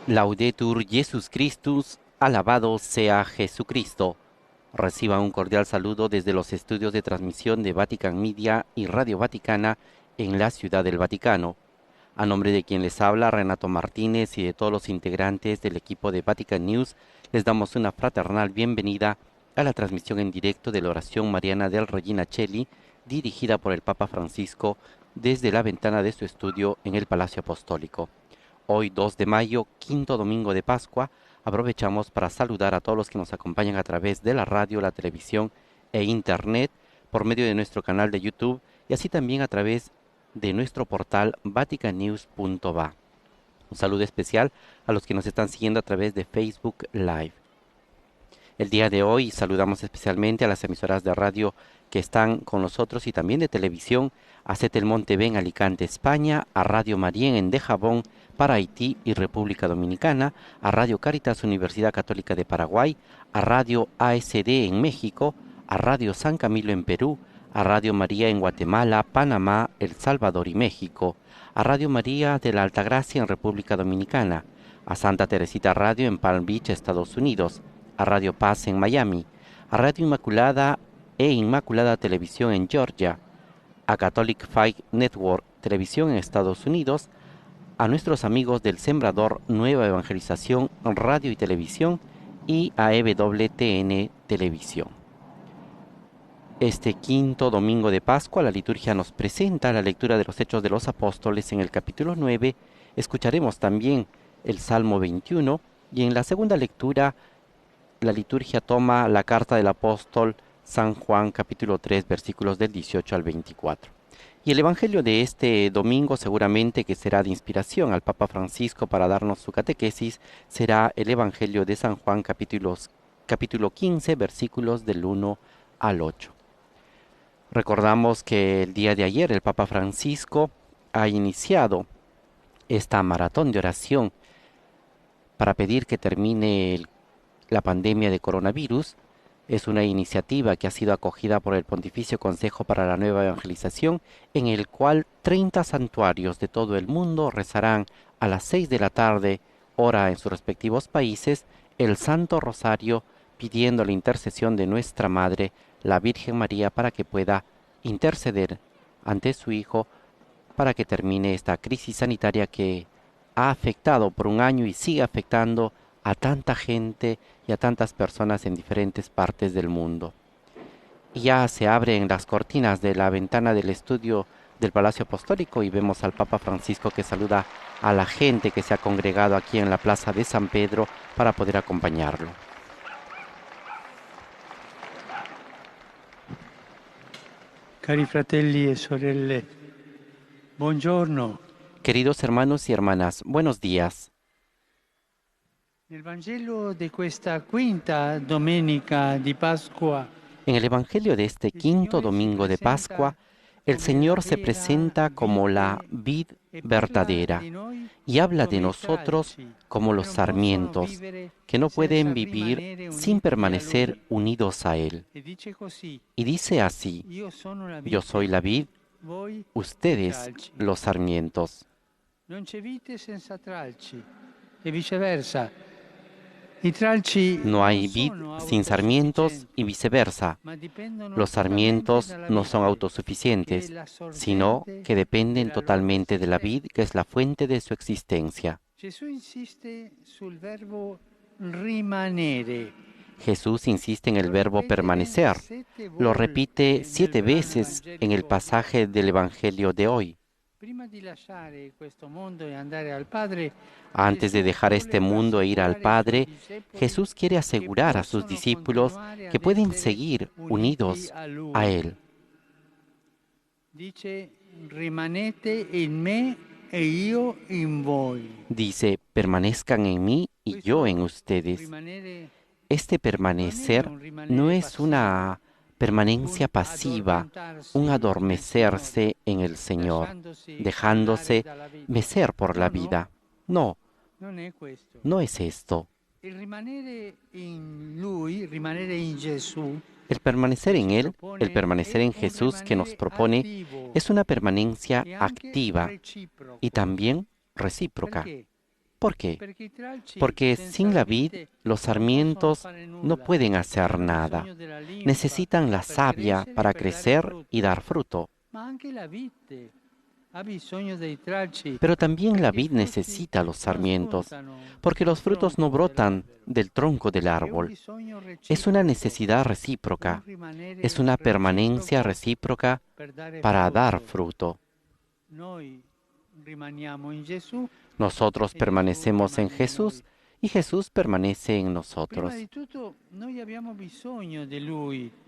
Laudetur Jesus Christus, alabado sea Jesucristo. Reciba un cordial saludo desde los estudios de transmisión de Vatican Media y Radio Vaticana en la Ciudad del Vaticano. A nombre de quien les habla, Renato Martínez, y de todos los integrantes del equipo de Vatican News, les damos una fraternal bienvenida a la transmisión en directo de la oración mariana del Regina Coeli, dirigida por el Papa Francisco desde la ventana de su estudio en el Palacio Apostólico. Hoy, 2 de mayo, quinto domingo de Pascua, aprovechamos para saludar a todos los que nos acompañan a través de la radio, la televisión e internet, por medio de nuestro canal de YouTube y así también a través de nuestro portal vaticannews.va. Un saludo especial a los que nos están siguiendo a través de Facebook Live. El día de hoy saludamos especialmente a las emisoras de radio que están con nosotros y también de televisión, a Setelmont TV en Alicante, España, a Radio Marién en Dajabón para Haití y República Dominicana, a Radio Caritas Universidad Católica de Paraguay, a Radio ASD en México, a Radio San Camilo en Perú, a Radio María en Guatemala, Panamá, El Salvador y México, a Radio María de la Altagracia en República Dominicana, a Santa Teresita Radio en Palm Beach, Estados Unidos, a Radio Paz en Miami, a Radio Inmaculada e Inmaculada Televisión en Georgia, a Catholic Faith Network Televisión en Estados Unidos, a nuestros amigos del Sembrador Nueva Evangelización Radio y Televisión y a EWTN Televisión. Este quinto domingo de Pascua, la liturgia nos presenta la lectura de los Hechos de los Apóstoles en el capítulo 9. Escucharemos también el Salmo 21 y en la segunda lectura la liturgia toma la carta del apóstol San Juan, capítulo 3, versículos del 18 al 24. Y el evangelio de este domingo, seguramente que será de inspiración al Papa Francisco para darnos su catequesis, será el evangelio de San Juan, capítulo 15, versículos del 1 al 8. Recordamos que el día de ayer el Papa Francisco ha iniciado esta maratón de oración para pedir que termine la pandemia de coronavirus. Es una iniciativa que ha sido acogida por el Pontificio Consejo para la Nueva Evangelización, en el cual 30 santuarios de todo el mundo rezarán a las 6 de la tarde, hora en sus respectivos países, el Santo Rosario, pidiendo la intercesión de nuestra Madre, la Virgen María, para que pueda interceder ante su Hijo, para que termine esta crisis sanitaria que ha afectado por un año y sigue afectando a tanta gente y a tantas personas en diferentes partes del mundo. Y ya se abren las cortinas de la ventana del estudio del Palacio Apostólico y vemos al Papa Francisco que saluda a la gente que se ha congregado aquí en la Plaza de San Pedro para poder acompañarlo. Cari fratelli e sorelle, buongiorno. Queridos hermanos y hermanas, buenos días. Nel Vangelo di questa quinta domenica di Pasqua, En el Evangelio de este quinto domingo de Pascua, el Señor se presenta como la vid verdadera y habla de nosotros como los sarmientos, que no pueden vivir sin permanecer unidos a Él. Y dice así: yo soy la vid, ustedes los sarmientos. Non c'è vite senza tralci e viceversa. No hay vid sin sarmientos y viceversa. Los sarmientos no son autosuficientes, sino que dependen totalmente de la vid, que es la fuente de su existencia. Jesús insiste en el verbo permanecer. Lo repite 7 veces en el pasaje del Evangelio de hoy. Antes de dejar este mundo e ir al Padre, Jesús quiere asegurar a sus discípulos que pueden seguir unidos a Él. Dice, permanezcan en mí y yo en ustedes. Este permanecer no es una permanencia pasiva, un adormecerse en el Señor, dejándose mecer por la vida. No, no es esto. El permanecer en Él, el permanecer en Jesús que nos propone, es una permanencia activa y también recíproca. ¿Por qué? Porque sin la vid los sarmientos no pueden hacer nada. Necesitan la savia para crecer y dar fruto. Pero también la vid necesita los sarmientos, porque los frutos no brotan del tronco del árbol. Es una necesidad recíproca, es una permanencia recíproca para dar fruto. Nosotros permanecemos en Jesús y Jesús permanece en nosotros.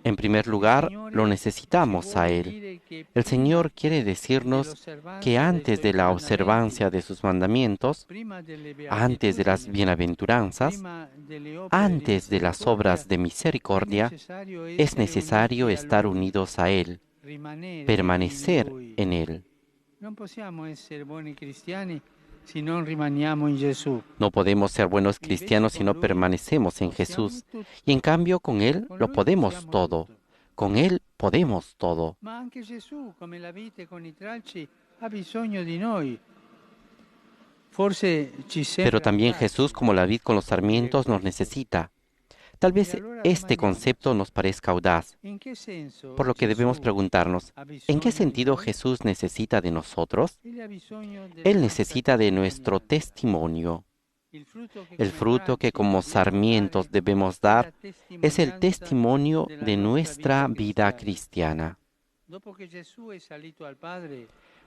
En primer lugar, lo necesitamos a Él. El Señor quiere decirnos que antes de la observancia de sus mandamientos, antes de las bienaventuranzas, antes de las obras de misericordia, es necesario estar unidos a Él, permanecer en Él. No podemos ser buenos cristianos si no permanecemos en Jesús. Y en cambio con Él lo podemos todo. Con Él podemos todo. Pero también Jesús, como la vid con los sarmientos, nos necesita. Tal vez este concepto nos parezca audaz, por lo que debemos preguntarnos, ¿en qué sentido Jesús necesita de nosotros? Él necesita de nuestro testimonio. El fruto que como sarmientos debemos dar es el testimonio de nuestra vida cristiana.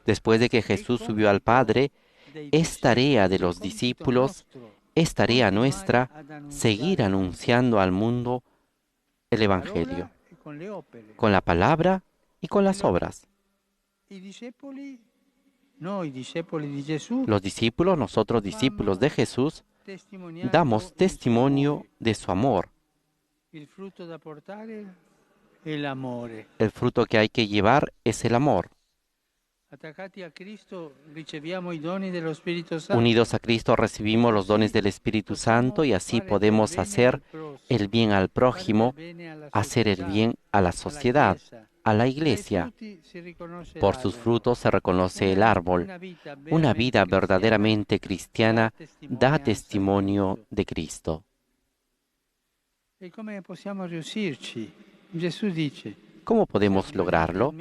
Después de que Jesús subió al Padre, es tarea de los discípulos, es tarea nuestra seguir anunciando al mundo el Evangelio, con la palabra y con las obras. Los discípulos, nosotros discípulos de Jesús, damos testimonio de su amor. El fruto que hay que llevar es el amor. Unidos a Cristo recibimos los dones del Espíritu Santo y así podemos hacer el bien al prójimo, hacer el bien a la sociedad, a la iglesia. Por sus frutos se reconoce el árbol. Una vida verdaderamente cristiana da testimonio de Cristo. ¿Cómo podemos lograrlo?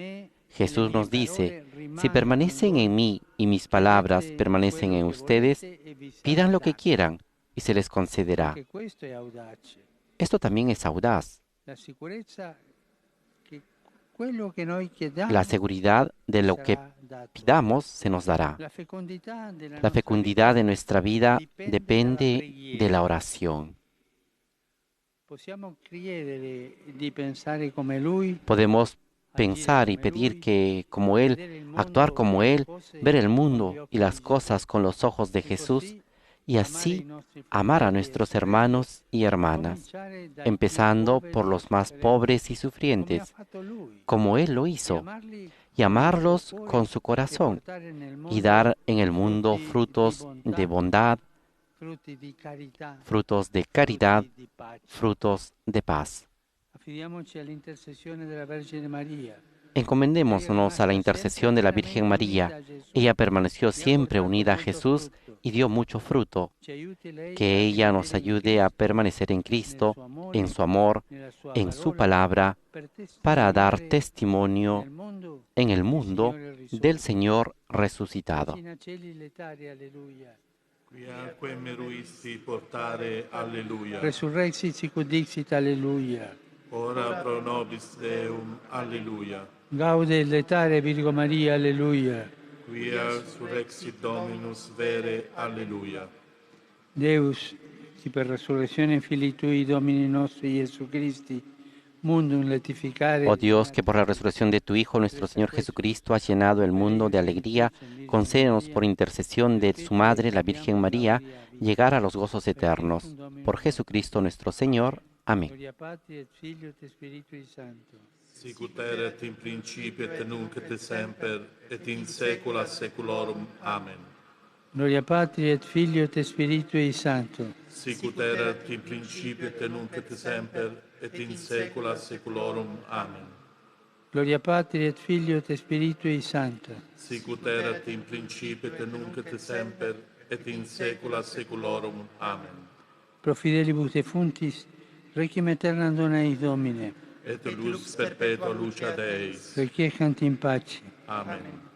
Jesús nos dice, si permanecen en mí y mis palabras permanecen en ustedes, pidan lo que quieran y se les concederá. Esto también es audaz. La seguridad de lo que pidamos se nos dará. La fecundidad de nuestra vida depende de la oración. Podemos pensar y pedir que, como Él, actuar como Él, ver el mundo y las cosas con los ojos de Jesús y así amar a nuestros hermanos y hermanas, empezando por los más pobres y sufrientes, como Él lo hizo, y amarlos con su corazón y dar en el mundo frutos de bondad, frutos de caridad, frutos de paz. Encomendémonos a la intercesión de la Virgen María. Ella permaneció siempre unida a Jesús y dio mucho fruto. Que ella nos ayude a permanecer en Cristo, en su amor, en su palabra, para dar testimonio en el mundo del Señor resucitado. Quiaque meruisti portare, alleluia. Resurrexit sicut dixit, alleluia. Ora pro nobis Deum, alleluia. Gaude letare Virgo Maria, alleluia. Quia surrexit Dominus vere, alleluia. Deus, qui per resurrezione Filii Tui, Domini nostri Iesu Christi, mundum letificare. Oh Dios, que por la resurrección de tu Hijo, nuestro Señor Jesucristo, has llenado el mundo de alegría, concédenos por intercesión de su Madre, la Virgen María, llegar a los gozos eternos. Por Jesucristo nuestro Señor. Amén. Sicut erat in principio et nunc et semper, et in saecula saeculorum. Amen. Gloria Patri et Filio et Spiritui Sancto. Sicut erat in principio et nunc et semper, et in saecula saeculorum. Amen. Gloria Patri et Filio et Spiritui Sancto. Sicut erat in principio et nunc et semper, et in saecula saeculorum. Amen. Pro fidelibus defunctis, requiem aeternam dona eis Domine. Et lux perpetua lucia Deis. Requiescant in pace. Amen.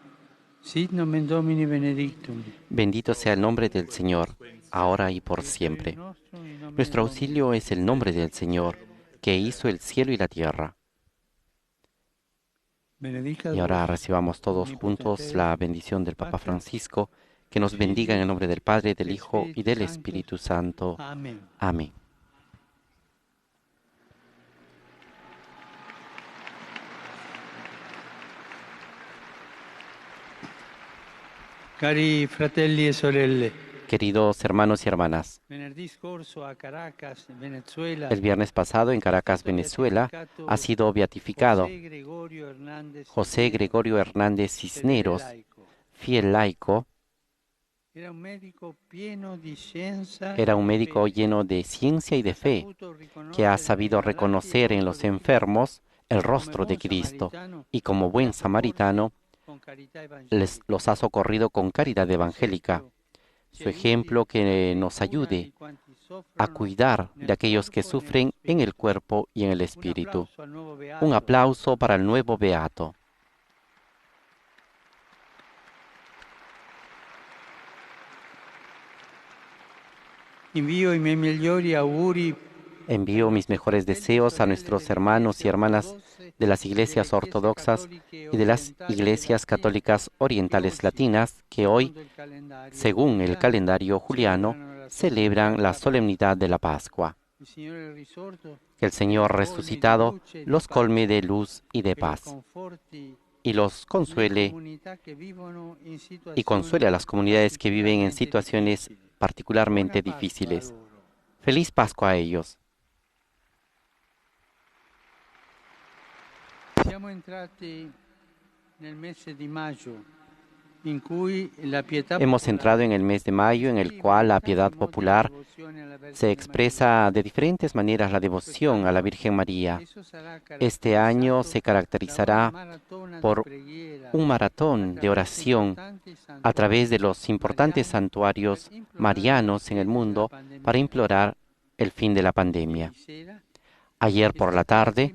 Sit nomen Domini benedictum. Bendito sea el nombre del Señor, ahora y por siempre. Nuestro auxilio es el nombre del Señor, que hizo el cielo y la tierra. Y ahora recibamos todos juntos la bendición del Papa Francisco, que nos bendiga en el nombre del Padre, del Hijo y del Espíritu Santo. Amén. Amén. Cari fratelli e sorelle, Queridos hermanos y hermanas, venerdì scorso a Caracas, Venezuela, el viernes pasado en Caracas, Venezuela, ha sido beatificado José Gregorio Hernández Cisneros, fiel laico. Era un médico lleno de ciencia y de fe, que ha sabido reconocer en los enfermos el rostro de Cristo y como buen samaritano los ha socorrido con caridad evangélica. Su ejemplo que nos ayude a cuidar de aquellos que sufren en el cuerpo y en el espíritu. Un aplauso para el nuevo beato. Envío i miei migliori auguri Envío mis mejores deseos a nuestros hermanos y hermanas de las iglesias ortodoxas y de las iglesias católicas orientales latinas que hoy, según el calendario juliano, celebran la solemnidad de la Pascua. Que el Señor resucitado los colme de luz y de paz y los consuele y consuele a las comunidades que viven en situaciones particularmente difíciles. Feliz Pascua a ellos. Siamo entrati nel mese di maggio, in cui la pietà Hemos entrado en el mes de mayo, en el cual la piedad popular se expresa de diferentes maneras la devoción a la Virgen María. Este año se caracterizará por un maratón de oración a través de los importantes santuarios marianos en el mundo para implorar el fin de la pandemia. Ayer por la tarde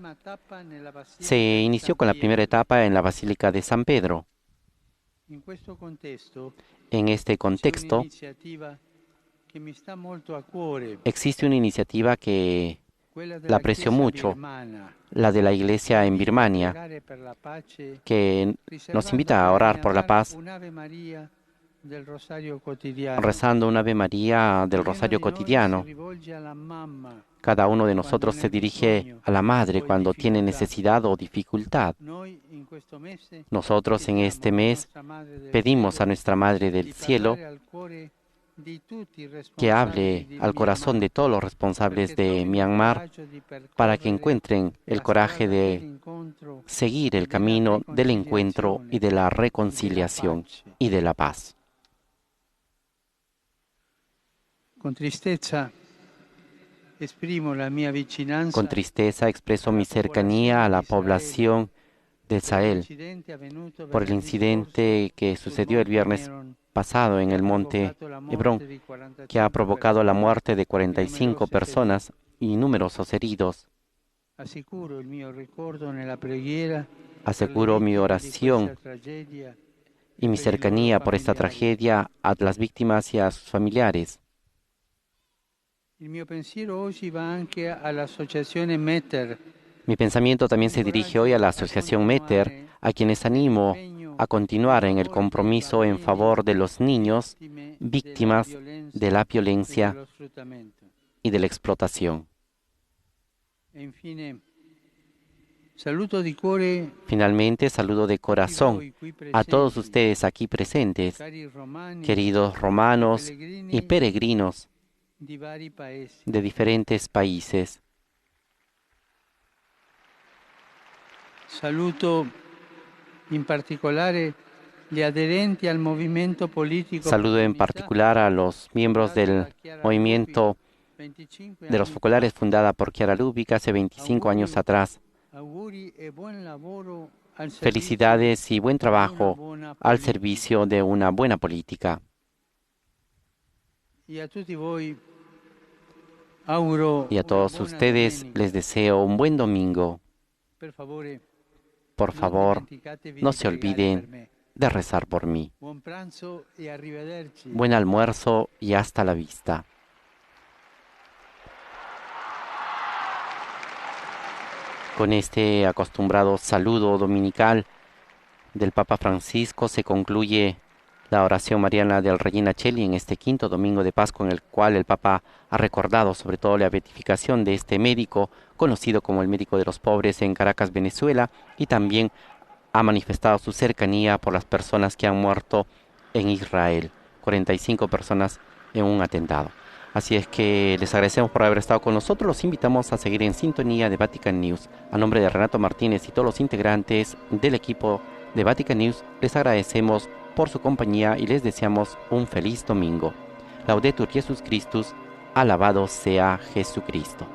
se inició con la primera etapa en la Basílica de San Pedro. En este contexto, existe una iniciativa que la aprecio mucho, la de la Iglesia en Birmania, que nos invita a orar por la paz, rezando un Ave María del Rosario cotidiano. Cada uno de nosotros se dirige a la Madre cuando tiene necesidad o dificultad. Nosotros en este mes pedimos a nuestra Madre del Cielo que hable al corazón de todos los responsables de Myanmar para que encuentren el coraje de seguir el camino del encuentro y de la reconciliación y de la paz. Con tristeza expreso mi cercanía a la población del Sahel por el incidente que sucedió el viernes pasado en el monte Hebrón, que ha provocado la muerte de 45 personas y numerosos heridos. Aseguro mi oración y mi cercanía por esta tragedia a las víctimas y a sus familiares. Mi pensamiento también se dirige hoy a la Asociación Meter, a quienes animo a continuar en el compromiso en favor de los niños víctimas de la violencia y de la explotación. Finalmente, saludo de corazón a todos ustedes aquí presentes, queridos romanos y peregrinos de diferentes países. Saludo en particular a los miembros del movimiento de los focolares fundada por Chiara Lubich hace 25 años atrás. Felicidades y buen trabajo al servicio de una buena política. Y a tutti voi auguro Y a una todos buona ustedes domenica. les deseo un buen domingo. Per favore, Por non favor, dimenticatevi no di se pregare per olviden me. de rezar por mí. Buon pranzo e arrivederci. Buen almuerzo y hasta la vista. Con este acostumbrado saludo dominical del Papa Francisco se concluye la oración mariana del Regina Coeli en este quinto domingo de Pascua, en el cual el Papa ha recordado sobre todo la beatificación de este médico, conocido como el médico de los pobres en Caracas, Venezuela, y también ha manifestado su cercanía por las personas que han muerto en Israel, 45 personas en un atentado. Así es que les agradecemos por haber estado con nosotros, los invitamos a seguir en sintonía de Vatican News. A nombre de Renato Martínez y todos los integrantes del equipo de Vatican News, les agradecemos por su compañía y les deseamos un feliz domingo. Laudetur Jesus Christus, alabado sea Jesucristo.